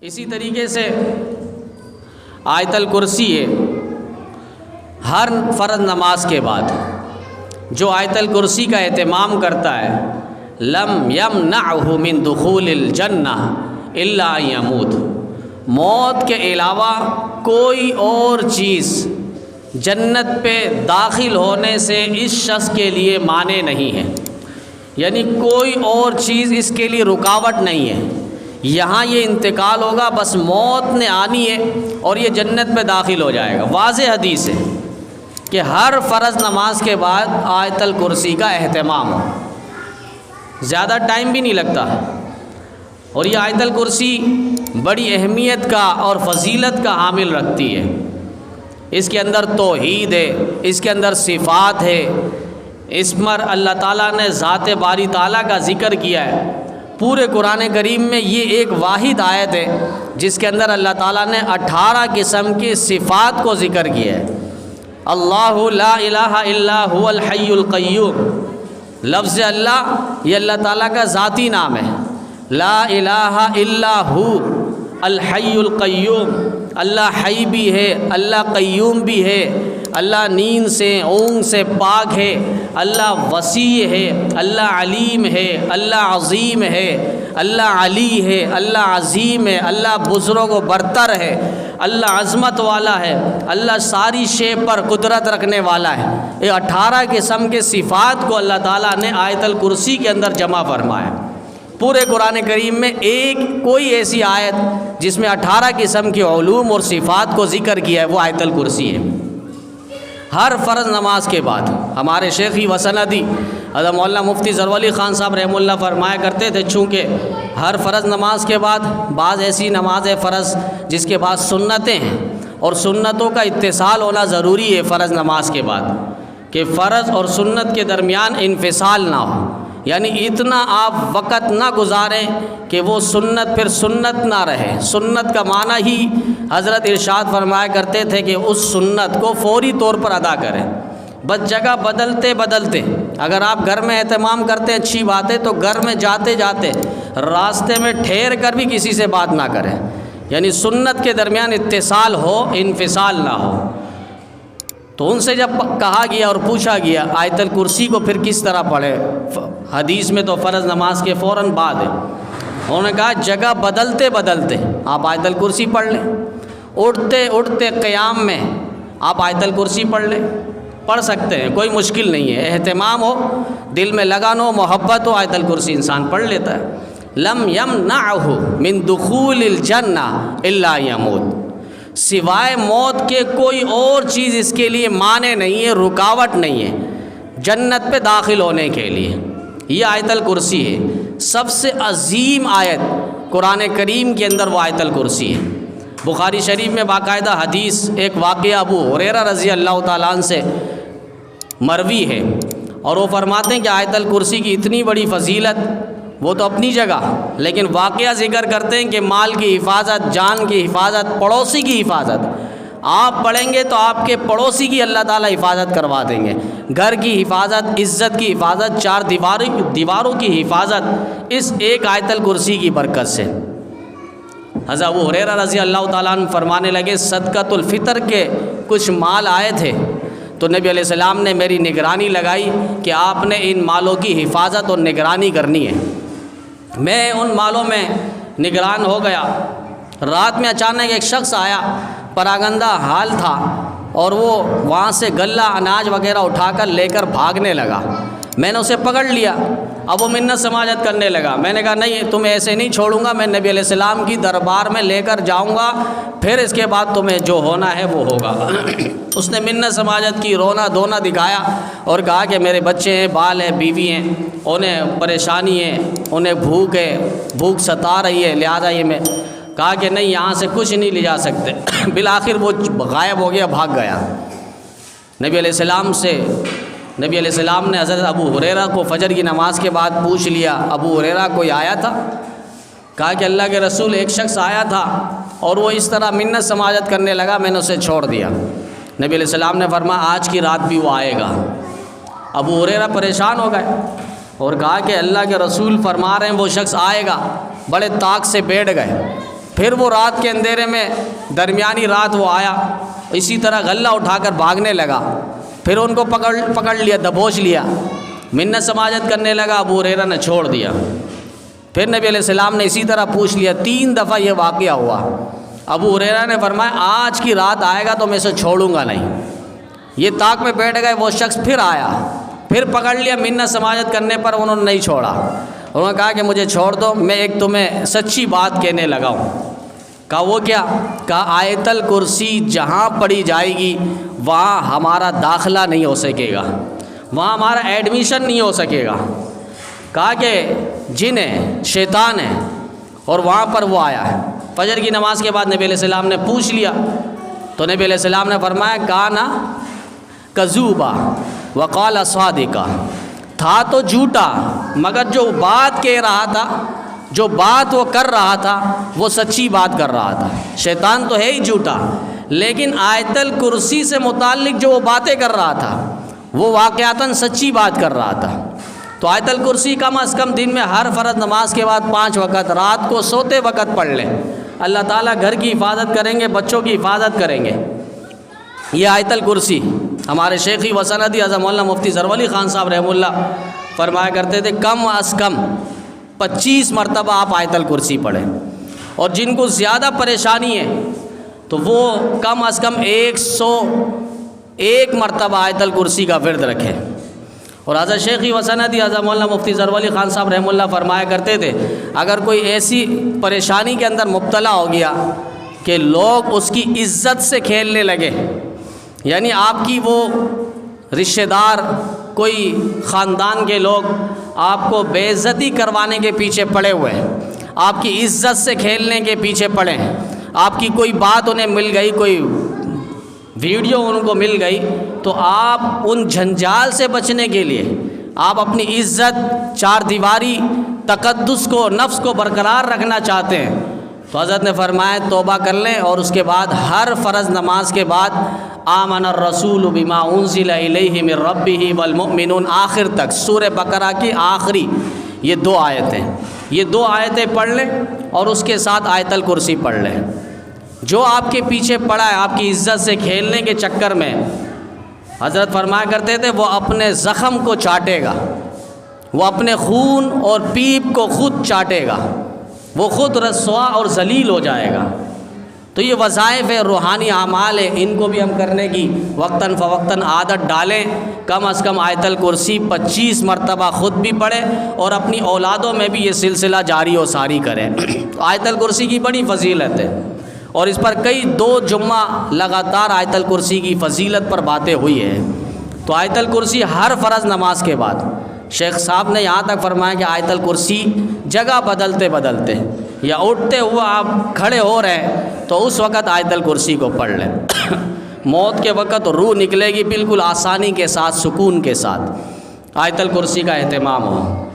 اسی طریقے سے آیت الکرسی ہے، ہر فرض نماز کے بعد جو آیت الکرسی کا اہتمام کرتا ہے لم یمنعہ من دخول الجنہ الا ان یموت، موت کے علاوہ کوئی اور چیز جنت پہ داخل ہونے سے اس شخص کے لیے مانع نہیں ہے، یعنی کوئی اور چیز اس کے لیے رکاوٹ نہیں ہے۔ یہاں یہ انتقال ہوگا، بس موت نے آنی ہے اور یہ جنت پہ داخل ہو جائے گا۔ واضح حدیث ہے کہ ہر فرض نماز کے بعد آیت الکرسی کا اہتمام ہو، زیادہ ٹائم بھی نہیں لگتا، اور یہ آیت الکرسی بڑی اہمیت کا اور فضیلت کا حامل رکھتی ہے۔ اس کے اندر توحید ہے، اس کے اندر صفات ہے، اس پر اللہ تعالیٰ نے ذات باری تعالیٰ کا ذکر کیا ہے۔ پورے قرآن کریم میں یہ ایک واحد آیت ہے جس کے اندر اللہ تعالیٰ نے 18 قسم کی صفات کو ذکر کیا ہے۔ اللہ لا الہ الا هو الحی القیوم، لفظ اللہ یہ اللہ تعالیٰ کا ذاتی نام ہے۔ لا الہ الا هو الحی القیوم، اللہ حی بھی ہے، اللہ قیوم بھی ہے، اللہ نیند سے اونگ سے پاک ہے، اللہ وسیع ہے، اللہ علیم ہے، اللہ عظیم ہے، اللہ علی ہے، اللہ عظیم ہے، اللہ بزرگ و برتر ہے، اللہ عظمت والا ہے، اللہ ساری شے پر قدرت رکھنے والا ہے۔ یہ 18 قسم کے صفات کو اللہ تعالیٰ نے آیت الکرسی کے اندر جمع فرمایا۔ پورے قرآن کریم میں کوئی ایسی آیت جس میں 18 قسم کے علوم اور صفات کو ذکر کیا ہے وہ آیت الکرسی ہے۔ ہر فرض نماز کے بعد ہمارے شیخی و سندی حضرت مولانا مفتی ظفر علی خان صاحب رحمہ اللہ فرمایا کرتے تھے، چونکہ ہر فرض نماز کے بعد بعض ایسی نماز فرض جس کے بعد سنتیں ہیں، اور سنتوں کا اتصال ہونا ضروری ہے فرض نماز کے بعد، کہ فرض اور سنت کے درمیان انفصال نہ ہو، یعنی اتنا آپ وقت نہ گزاریں کہ وہ سنت پھر سنت نہ رہے۔ سنت کا معنی ہی حضرت ارشاد فرمایا کرتے تھے کہ اس سنت کو فوری طور پر ادا کریں، بس جگہ بدلتے بدلتے۔ اگر آپ گھر میں اہتمام کرتے ہیں اچھی بات ہے، تو گھر میں جاتے جاتے راستے میں ٹھہر کر بھی کسی سے بات نہ کریں، یعنی سنت کے درمیان اتصال ہو، انفصال نہ ہو۔ تو ان سے جب کہا گیا اور پوچھا گیا آیت الکرسی کو پھر کس طرح پڑھے، حدیث میں تو فرض نماز کے فوراً بعد ہے، انہوں نے کہا جگہ بدلتے بدلتے آپ آیت الکرسی پڑھ لیں، اٹھتے اٹھتے قیام میں آپ آیت الکرسی پڑھ لیں، پڑھ سکتے ہیں، کوئی مشکل نہیں ہے، اہتمام ہو، دل میں لگن ہو، محبت ہو، آیت الکرسی انسان پڑھ لیتا ہے۔ لم یمنعہ من دخول الجنہ الا یموت، سوائے موت کے کوئی اور چیز اس کے لیے مانع نہیں ہے، رکاوٹ نہیں ہے جنت پہ داخل ہونے کے لیے۔ یہ آیت الکرسی ہے، سب سے عظیم آیت قرآن کریم کے اندر وہ آیت الکرسی ہے۔ بخاری شریف میں باقاعدہ حدیث ایک واقعہ ابو ہریرہ رضی اللہ تعالیٰ عنہ سے مروی ہے، اور وہ فرماتے ہیں کہ آیت الکرسی کی اتنی بڑی فضیلت وہ تو اپنی جگہ، لیکن واقعہ ذکر کرتے ہیں کہ مال کی حفاظت، جان کی حفاظت، پڑوسی کی حفاظت، آپ پڑھیں گے تو آپ کے پڑوسی کی اللہ تعالیٰ حفاظت کروا دیں گے، گھر کی حفاظت، عزت کی حفاظت، چار دیواروں کی حفاظت اس ایک آیت الکرسی کی برکت سے۔ حضرت ابو ہریرہ رضی اللہ تعالیٰ عنہ فرمانے لگے صدقۃ الفطر کے کچھ مال آئے تھے، تو نبی علیہ السلام نے میری نگرانی لگائی کہ آپ نے ان مالوں کی حفاظت اور نگرانی کرنی ہے۔ میں ان مالوں میں نگران ہو گیا، رات میں اچانک ایک شخص آیا، پراگندہ حال تھا، اور وہ وہاں سے غلہ اناج وغیرہ اٹھا کر لے کر بھاگنے لگا۔ میں نے اسے پکڑ لیا، اب وہ منت سماجت کرنے لگا۔ میں نے کہا نہیں، تمہیں ایسے نہیں چھوڑوں گا، میں نبی علیہ السلام کی دربار میں لے کر جاؤں گا، پھر اس کے بعد تمہیں جو ہونا ہے وہ ہوگا۔ اس نے منت سماجت کی، رونا دھونا دکھایا اور کہا کہ میرے بچے ہیں، بال ہیں، بیوی ہیں، انہیں پریشانی ہے، انہیں بھوک ہے، بھوک ستا رہی ہے، لہٰذا یہ میں کہا کہ نہیں، یہاں سے کچھ نہیں لے جا سکتے۔ بالآخر وہ غائب ہو گیا، بھاگ گیا۔ نبی علیہ السلام نے حضرت ابو ہریرہ کو فجر کی نماز کے بعد پوچھ لیا، ابو ہریرہ کوئی آیا تھا؟ کہا کہ اللہ کے رسول ایک شخص آیا تھا اور وہ اس طرح منت سماجت کرنے لگا، میں نے اسے چھوڑ دیا۔ نبی علیہ السلام نے فرمایا آج کی رات بھی وہ آئے گا۔ ابو ہریرہ پریشان ہو گئے اور کہا کہ اللہ کے رسول فرما رہے ہیں وہ شخص آئے گا، بڑے طاق سے بیٹھ گئے۔ پھر وہ رات کے اندھیرے میں درمیانی رات وہ آیا، اسی طرح غلہ اٹھا کر بھاگنے لگا، پھر ان کو پکڑ لیا، دبوچ لیا، منت سماجت کرنے لگا، ابو ہریرہ نے چھوڑ دیا۔ پھر نبی علیہ السلام نے اسی طرح پوچھ لیا، 3 دفعہ یہ واقعہ ہوا۔ ابو ہریرہ نے فرمایا آج کی رات آئے گا تو میں اسے چھوڑوں گا نہیں۔ یہ طاق میں بیٹھ گئے، وہ شخص پھر آیا، پھر پکڑ لیا، منت سماجت کرنے پر انہوں نے نہیں چھوڑا۔ انہوں نے کہا کہ مجھے چھوڑ دو، میں ایک تمہیں سچی بات کہنے لگا ہوں۔ کہا وہ کیا؟ کہا آیت الکرسی جہاں پڑھی جائے گی وہاں ہمارا داخلہ نہیں ہو سکے گا، وہاں ہمارا ایڈمیشن نہیں ہو سکے گا۔ کہا کہ جن ہے، شیطان ہے، اور وہاں پر وہ آیا ہے۔ فجر کی نماز کے بعد نبی علیہ السلام نے پوچھ لیا تو نبی علیہ السلام نے فرمایا کانا کذوبا وقال صادقا، تھا تو جھوٹا مگر جو بات کہہ رہا تھا، جو بات وہ کر رہا تھا وہ سچی بات کر رہا تھا۔ شیطان تو ہے ہی جھوٹا، لیکن آیت الکرسی سے متعلق جو وہ باتیں کر رہا تھا وہ واقعتاً سچی بات کر رہا تھا۔ تو آیت الکرسی کم از کم دن میں ہر فرض نماز کے بعد 5 وقت، رات کو سوتے وقت پڑھ لیں، اللہ تعالیٰ گھر کی حفاظت کریں گے، بچوں کی حفاظت کریں گے۔ یہ آیت الکرسی ہمارے شیخی وسندی اعظم مولانا مفتی ظفر علی خان صاحب رحمہ اللہ فرمایا کرتے تھے کم از کم 25 مرتبہ آپ آیت الکرسی پڑھیں، اور جن کو زیادہ پریشانی ہے تو وہ کم از کم 101 مرتبہ آیت الکرسی کا ورد رکھیں۔ اور حضرت شیخی وسندی اعظم مولانا مفتی ظفر علی خان صاحب رحمہ اللہ فرمایا کرتے تھے اگر کوئی ایسی پریشانی کے اندر مبتلا ہو گیا کہ لوگ اس کی عزت سے کھیلنے لگے، یعنی آپ کی وہ رشتہ دار، کوئی خاندان کے لوگ آپ کو بے عزتی کروانے کے پیچھے پڑے ہوئے ہیں، آپ کی عزت سے کھیلنے کے پیچھے پڑے ہیں، آپ کی کوئی بات انہیں مل گئی، کوئی ویڈیو ان کو مل گئی، تو آپ ان جھنجال سے بچنے کے لیے آپ اپنی عزت، 4 دیواری، تقدس کو، نفس کو برقرار رکھنا چاہتے ہیں تو حضرت نے فرمایا توبہ کر لیں، اور اس کے بعد ہر فرض نماز کے بعد آمن الرسول بما انزل الیہ من ربہ والمؤمنون آخر تک، سورہ بقرہ کی آخری یہ 2 آیتیں، یہ 2 آیتیں پڑھ لیں اور اس کے ساتھ آیت الکرسی پڑھ لیں۔ جو آپ کے پیچھے پڑا ہے آپ کی عزت سے کھیلنے کے چکر میں، حضرت فرمایا کرتے تھے وہ اپنے زخم کو چاٹے گا، وہ اپنے خون اور پیپ کو خود چاٹے گا، وہ خود رسوا اور ذلیل ہو جائے گا۔ تو یہ وظائف ہے، روحانی اعمال ہے، ان کو بھی ہم کرنے کی وقتاً فوقتاً عادت ڈالیں۔ کم از کم آیت الکرسی 25 مرتبہ خود بھی پڑھیں اور اپنی اولادوں میں بھی یہ سلسلہ جاری و ساری کریں۔ تو آیت الکرسی کی بڑی فضیلت ہے، اور اس پر کئی 2 جمعہ لگاتار آیت الکرسی کی فضیلت پر باتیں ہوئی ہیں۔ تو آیت الکرسی ہر فرض نماز کے بعد، شیخ صاحب نے یہاں تک فرمایا کہ آیت الکرسی جگہ بدلتے بدلتے یا اٹھتے ہوئے آپ کھڑے ہو رہے ہیں تو اس وقت آیت الکرسی کو پڑھ لیں۔ موت کے وقت روح نکلے گی بالکل آسانی کے ساتھ، سکون کے ساتھ، آیت الکرسی کا اہتمام ہو۔